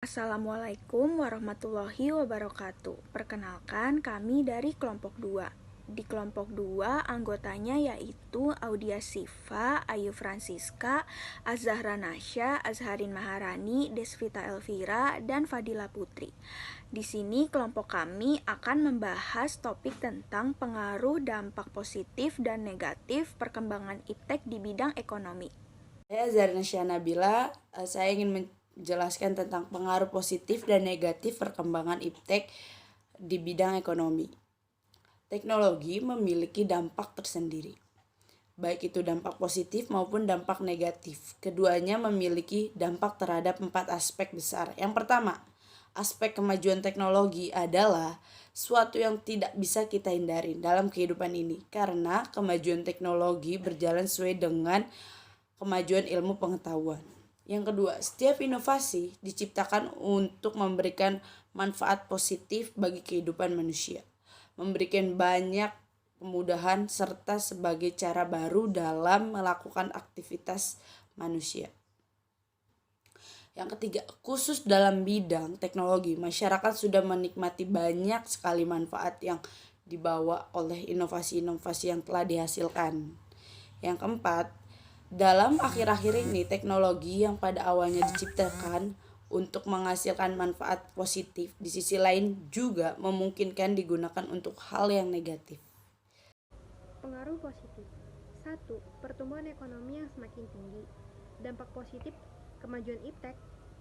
Assalamualaikum warahmatullahi wabarakatuh. Perkenalkan, kami dari kelompok 2. Di kelompok 2, anggotanya yaitu Audia Siva, Ayu Francisca, Azahra Nasya, Azharin Maharani, Desvita Elvira, dan Fadila Putri. Di sini kelompok kami akan membahas topik tentang pengaruh dampak positif dan negatif perkembangan iptek di bidang ekonomi. Saya Zarina Nabila, saya ingin menjelaskan tentang pengaruh positif dan negatif perkembangan iptek di bidang ekonomi. Teknologi memiliki dampak tersendiri, baik itu dampak positif maupun dampak negatif. Keduanya memiliki dampak terhadap 4 aspek besar. Yang pertama, aspek kemajuan teknologi adalah suatu yang tidak bisa kita hindari dalam kehidupan ini, karena kemajuan teknologi berjalan sesuai dengan kemajuan ilmu pengetahuan. Yang kedua, setiap inovasi diciptakan untuk memberikan manfaat positif bagi kehidupan manusia, memberikan banyak kemudahan serta sebagai cara baru dalam melakukan aktivitas manusia. Yang ketiga, khusus dalam bidang teknologi, masyarakat sudah menikmati banyak sekali manfaat yang dibawa oleh inovasi-inovasi yang telah dihasilkan. Yang keempat, dalam akhir-akhir ini teknologi yang pada awalnya diciptakan untuk menghasilkan manfaat positif, di sisi lain juga memungkinkan digunakan untuk hal yang negatif. Pengaruh positif. 1. Pertumbuhan ekonomi yang semakin tinggi. Dampak positif kemajuan iptek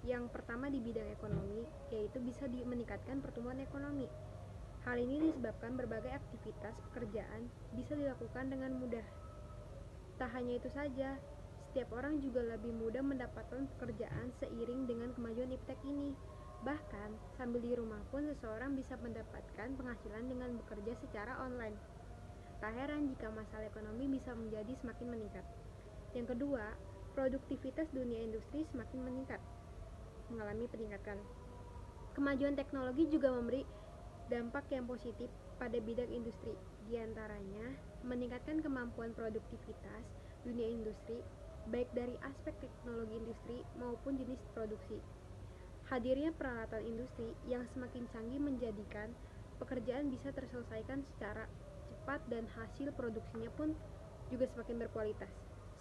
yang pertama di bidang ekonomi yaitu bisa meningkatkan pertumbuhan ekonomi. Hal ini disebabkan berbagai aktivitas pekerjaan bisa dilakukan dengan mudah. Tak hanya itu saja, setiap orang juga lebih mudah mendapatkan pekerjaan seiring dengan kemajuan iptek ini. Bahkan, sambil di rumah pun seseorang bisa mendapatkan penghasilan dengan bekerja secara online. Tak heran jika masalah ekonomi bisa menjadi semakin meningkat. Yang kedua, produktivitas dunia industri semakin mengalami peningkatan. Kemajuan teknologi juga memberi dampak yang positif pada bidang industri, di antaranya meningkatkan kemampuan produktivitas dunia industri, baik dari aspek teknologi industri maupun jenis produksi. Hadirnya peralatan industri yang semakin canggih menjadikan pekerjaan bisa terselesaikan secara cepat dan hasil produksinya pun juga semakin berkualitas.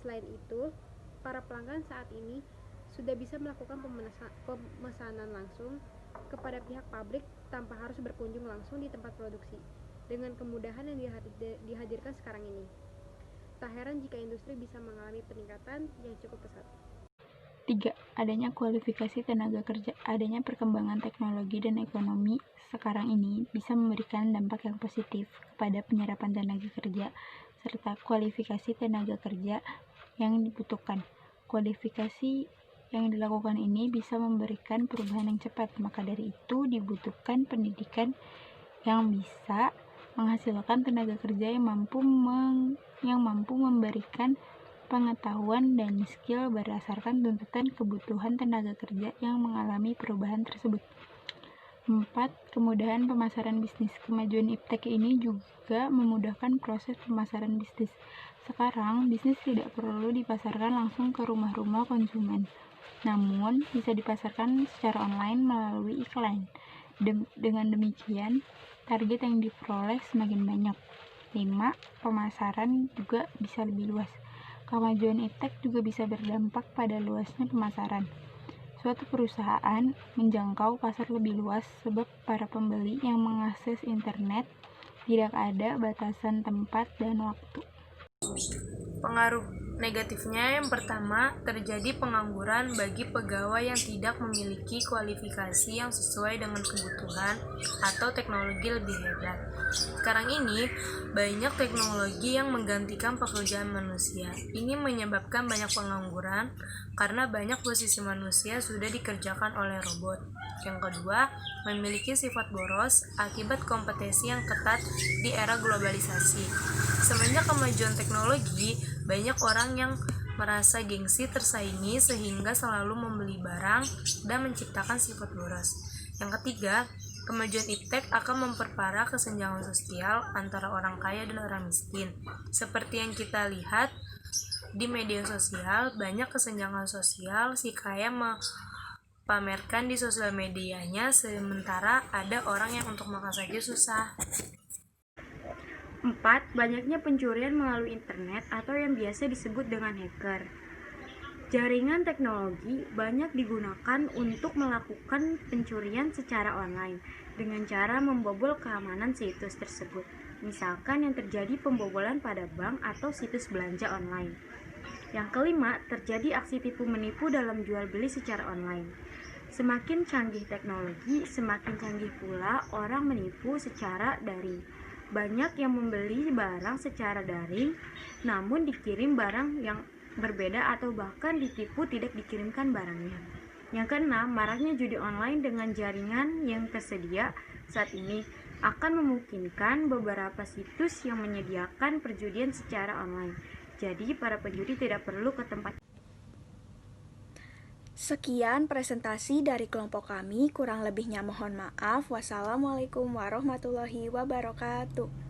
Selain itu, para pelanggan saat ini sudah bisa melakukan pemesanan langsung kepada pihak pabrik tanpa harus berkunjung langsung di tempat produksi, dengan kemudahan yang dihadirkan sekarang ini. Tak heran jika industri bisa mengalami peningkatan yang cukup pesat. 3. Adanya kualifikasi tenaga kerja. Adanya perkembangan teknologi dan ekonomi sekarang ini bisa memberikan dampak yang positif kepada penyerapan tenaga kerja serta kualifikasi tenaga kerja yang dibutuhkan. Kualifikasi yang dilakukan ini bisa memberikan perubahan yang cepat, maka dari itu dibutuhkan pendidikan yang bisa menghasilkan tenaga kerja yang mampu memberikan pengetahuan dan skill berdasarkan tuntutan kebutuhan tenaga kerja yang mengalami perubahan tersebut. 4. Kemudahan pemasaran bisnis. Kemajuan iptek ini juga memudahkan proses pemasaran bisnis. Sekarang, bisnis tidak perlu dipasarkan langsung ke rumah-rumah konsumen, namun bisa dipasarkan secara online melalui iklan. Dengan demikian, target yang diperoleh semakin banyak. 5. Pemasaran juga bisa lebih luas. Kemajuan iptek juga bisa berdampak pada luasnya pemasaran. Suatu perusahaan menjangkau pasar lebih luas sebab para pembeli yang mengakses internet tidak ada batasan tempat dan waktu. Pengaruh negatifnya yang pertama, terjadi pengangguran bagi pegawai yang tidak memiliki kualifikasi yang sesuai dengan kebutuhan atau teknologi lebih hebat. Sekarang ini, banyak teknologi yang menggantikan pekerjaan manusia. Ini menyebabkan banyak pengangguran karena banyak posisi manusia sudah dikerjakan oleh robot. Yang kedua, memiliki sifat boros akibat kompetisi yang ketat di era globalisasi. Semenjak kemajuan teknologi, banyak orang yang merasa gengsi tersaingi sehingga selalu membeli barang dan menciptakan sifat boros. Yang ketiga, kemajuan iptek akan memperparah kesenjangan sosial antara orang kaya dan orang miskin. Seperti yang kita lihat di media sosial, banyak kesenjangan sosial, si kaya pamerkan di sosial medianya, sementara ada orang yang untuk makan saja susah. 4. Banyaknya pencurian melalui internet atau yang biasa disebut dengan hacker. Jaringan teknologi banyak digunakan untuk melakukan pencurian secara online dengan cara membobol keamanan situs tersebut. Misalkan yang terjadi pembobolan pada bank atau situs belanja online. Yang kelima, terjadi aksi tipu menipu dalam jual beli secara online. Semakin canggih teknologi, semakin canggih pula orang menipu secara daring. Banyak yang membeli barang secara daring, namun dikirim barang yang berbeda atau bahkan ditipu tidak dikirimkan barangnya. Yang keenam, maraknya judi online dengan jaringan yang tersedia saat ini akan memungkinkan beberapa situs yang menyediakan perjudian secara online. Jadi, para penjudi tidak perlu ke tempat. Sekian presentasi dari kelompok kami, kurang lebihnya mohon maaf. Wassalamualaikum warahmatullahi wabarakatuh.